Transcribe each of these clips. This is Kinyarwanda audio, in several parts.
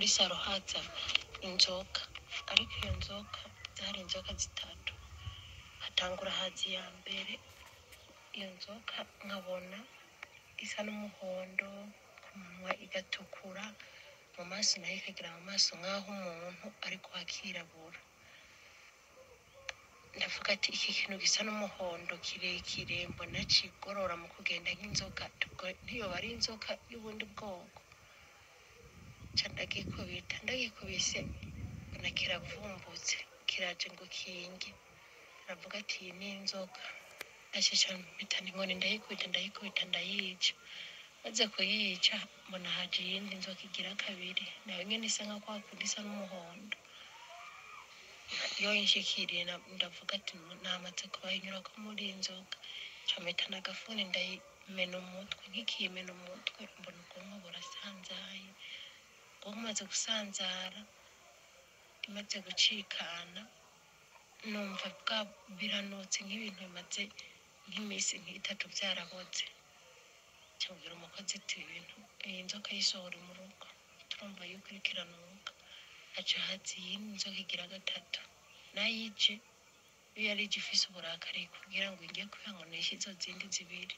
muri saro haza inzoka, ariko iyo nzoka zari inzoka zitatu. Hatangura hazi ya mbere, iyo nzoka nkabona isa n'umuhondo, ku munwa igatukura, mu maso nayo ikagira mu maso nk'aho umuntu ariko akirabura. Ndavuga ati iki kintu gisa n'umuhondo kirekire mbona kigorora mu kugenda nk'inzoka, ntiyo bari inzoka y'ubundi bwoko. Ndagikubise mbona kiravumbutse kiraje ngo kinge. Ndavuga ati iyi ni inzoka. Ashesha mpita inkoni ndayikubita ndayica. Maze kuyica mbona haje iyindi nzoka igira kabiri, nayo nyene isa nka kwa kundi isa n'umuhondo. Iyo inshikiriye ndavuga ati namaze kubahinyura ko muri inzoka. Mpita n'agafuni ndayimena umutwe, nkikimena umutwe mbona ubwonko burasanzaye. Bumaze gusanzara, imaze gucikana, numva biranutse nk'ibintu bimaze nk'imisi nk'itatu byaraboze. Cyabwira umukozi ati ibintu iyi nzoka yisohora mu rugo, turumva yuko ikiranuka. Aca hazi iyindi nzoka igira gatatu, nayije iyo yari ifise uburakari kugira ngo ngiye kwihanganisha izo zindi zibiri.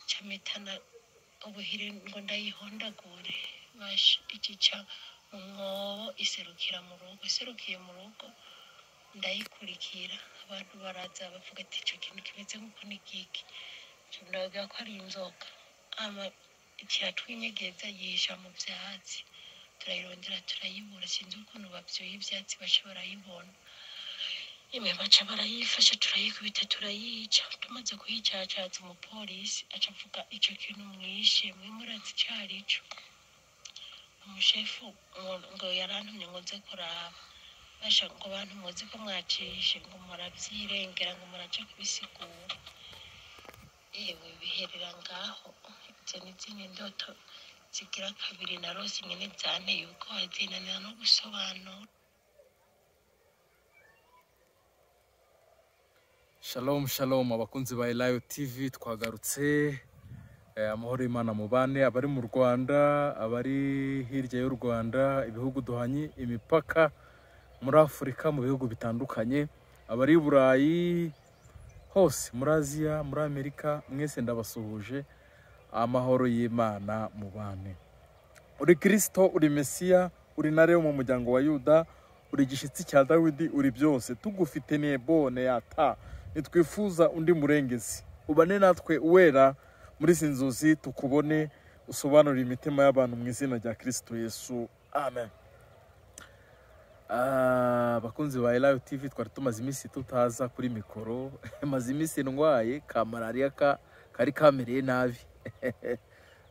Camitana ubuhire ngo ndayihondagure, basha ikica mu mwobo iserukiye mu rugo. Ndayikurikira, abantu baraza bavuga ati ico kintu kimeze nk'uko ni giki. Ndavuga ko ari inzoka. Ikiratwinyegeza yisha mu vyatsi, turayirondera turayibura, sinzi ukuntu bavyoye ivyatsi baca barayibona. Imwe baca barayifasha turayikubita turayica. Tumaze kuyicacaza umupolisi aca avuga ico kintu mwishe mwe murazi icarico. Umushefu ngo yarantumye ngo nze kuraba, basha ngo abantu muzi ko mwacishe ngo muravyirengera ngo muraje kubisigura. Ewe biherera ngaho. Izo n'izindi ndoto zigira kabiri narose nyene zanteye ubwoba zinanira no gusobanura. Shalom abakunzi ba Elayo TV, twagarutse. Amahoro y'Imana mubane, abari mu Rwanda, abari hirya y'u Rwanda, ibihugu duhanye imipaka, muri Afurika, mu bihugu bitandukanye, abari i Burayi hose, muri Aziya, muri Amerika, mwese ndabasuhuje. Amahoro y'Imana mubane. Uri Kristo, uri Mesiya, uri ntare yo mu muryango wa Yuda, uri gishitsi cya Dawidi, uri byose. Tugufite nebone yata, nitwifuza undi murengezi. Ubane natwe uwera muri sinzozi, tukubone usobanura imitima y'abantu mu izina rya Kristo Yesu. Amen. Bakunzi ba Elayo TV, twari tumaze iminsi tutaza kuri mikoro. Maze iminsi ndwaye ka malaria kari kamereye nabi.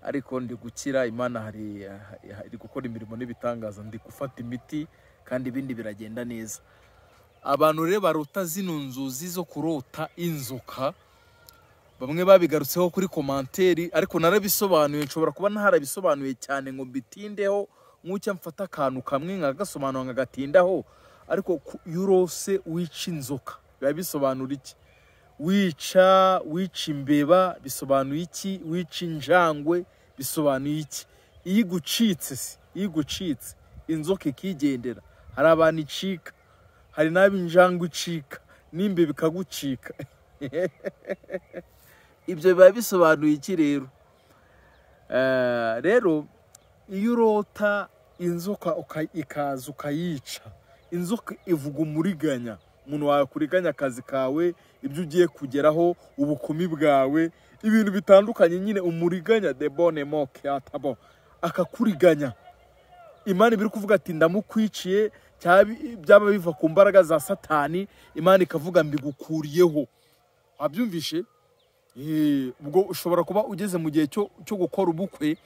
Ariko ndi gukira, Imana hari gukora imirimo n'ibitangaza, ndi gufata imiti kandi ibindi biragenda neza. Abantu rero barota zino nzuzi zo kurota inzoka, bamwe babigarutseho kuri komanteri, ariko narabisobanuye, nshobora kuba ntarabisobanuye cyane ngo mbitindeho, nk'ucyo mfata akantu kamwe nkagasobanura nkagatindaho. Ariko yurose wica inzoka biba bisobanura iki? Wica imbeba bisobanuye iki? Wica injangwe bisobanuye iki? Iyo igucitse inzoka ikigendera, hari abantu icika, hari nabi injangwe icika, n'imbeba ikagucika. Ibyo biba bisobanuye iki rero? Rero iyo urota inzoka ikaza ukayica, inzoka ivuga umuriganya, umuntu wakuriganya akazi kawe, ibyo ugiye kugeraho, ubukumi bwawe, ibintu bitandukanye nyine. Umuriganya de bonne moque atabo akakuriganya. Imana ibiri kuvuga ati ndamukwiciye, byaba biva ku mbaraga za Satani, Imana ikavuga mbigukuriyeho. Wabyumvishe? Ubwo ushobora kuba ugeze mu gihe cyo gukora ubukwe,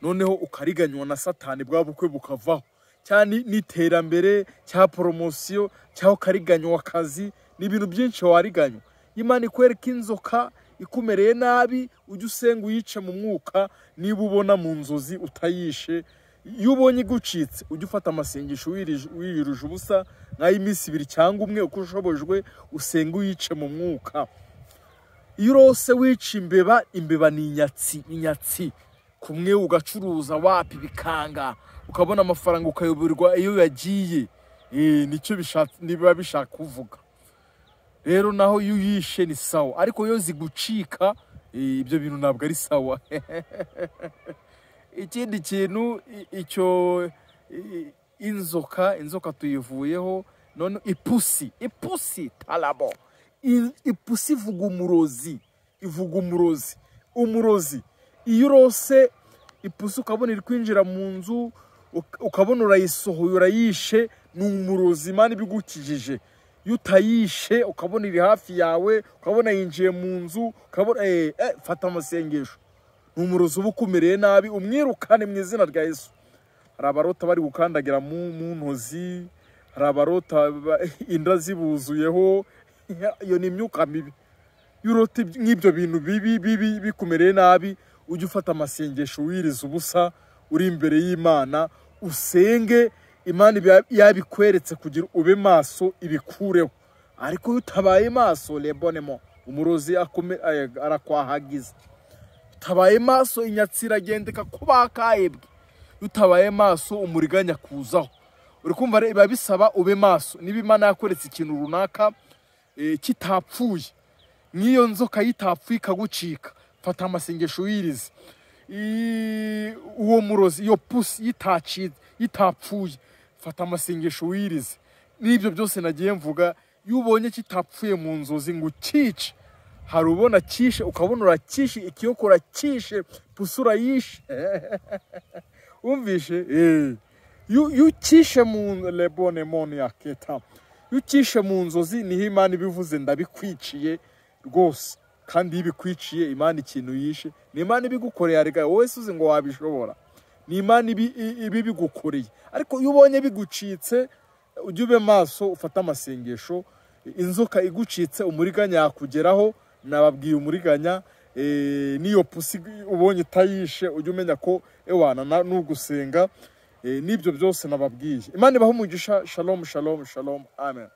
noneho ukariganywa na Satani, bwa bukwe bukavaho. Cyane n'iterambere, cya promotion, cya ukariganywa akazi, n'ibintu byinshi wariganywa. Imana ikwereka inzoka ikumereye nabi, ujye usenga uyice mu mwuka. Niba ubona mu nzozi utayishe, iyo ubonye igucitse, ujye ufata amasengesho wiyiruje ubusa nk'ay'iminsi 2 cyangwa 1 uko ushobojwe, usenga uyice mu mwuka. Iyo urose wica imbeba ni inyatsi kumwe, ugacuruza wapi bikanga, ukabona amafaranga ukayoberwa iyo yagiye. Nicyo niba bishaka kuvuga. Rero naho iyo uyishe ni sawa, ariko iyo zigucika ibyo bintu ntabwo ari sawa. Ikindi kintu icyo inzoka tuyivuyeho, none ipusi talabo. Ipusi ivuga umurozi. Iyo urose ipusi ukabona iri kwinjira mu nzu, ukabona urayisohoye urayishe, ni umurozi Imana ibigukijije. Iyo utayishe ukabona iri hafi yawe, ukabona yinjiye mu nzu, ukabona fata amasengesho, ni umurozi uba ukumereye nabi, umwirukane mu izina rya Yesu. Hari abarota bari gukandagira mu ntozi, hari abarota inda zibuzuyeho. Iyo ni imyuka mibi. Iyo urota nk'ibyo bintu bibi bikumereye nabi, ujye ufata amasengesho wiriza ubusa, uri imbere y'Imana, usenge Imana yabikweretse kugira ube maso ibikureho. Ariko iyo utabaye maso lebonemo, umurozi arakwahagiza. Utabaye maso inyatsi iragendeka kuba kayebwe. Iyo utabaye maso umuriganya kuzaho. Uri kumva biba bisaba ube maso. Niba Imana yakweretse ikintu runaka kitapfuye, nk'iyo nzoka yitapfuye ikagucika, fata amasengesho wirize. Uwo murozi, iyo pusi yitapfuye, fata amasengesho wirize. N'ibyo byose nagiye mvuga, iyo ubonye kitapfuye mu nzozi ngo ukice, hari ubona kishe ukabona urakishe, ikiyoko urakishe, pusi urayishe. Umvishe? Iyo ukishe mu lebone moni ya keta, iyo ukishe mu nzozi, niho Imana ibivuze ndabikwiciye rwose. Kandi iyo ibikwiciye, Imana ikintu yishe, ni Imana ibigukoreye. Arega wowe uzi ngo wabishobora, ni Imana ibigukoreye. Ariko iyo ubonye bigucitse, ujye ube maso, ufata amasengesho. Inzoka igucitse, umuriganya yakugeraho. Nababwiye umuriganya, niyo pusi ubonye utayishe, ujye umenya ko ewana n'ugusenga. N'ibyo byose nababwiye. Imana ibahe umugisha. Shalom, shalom, shalom. Amen.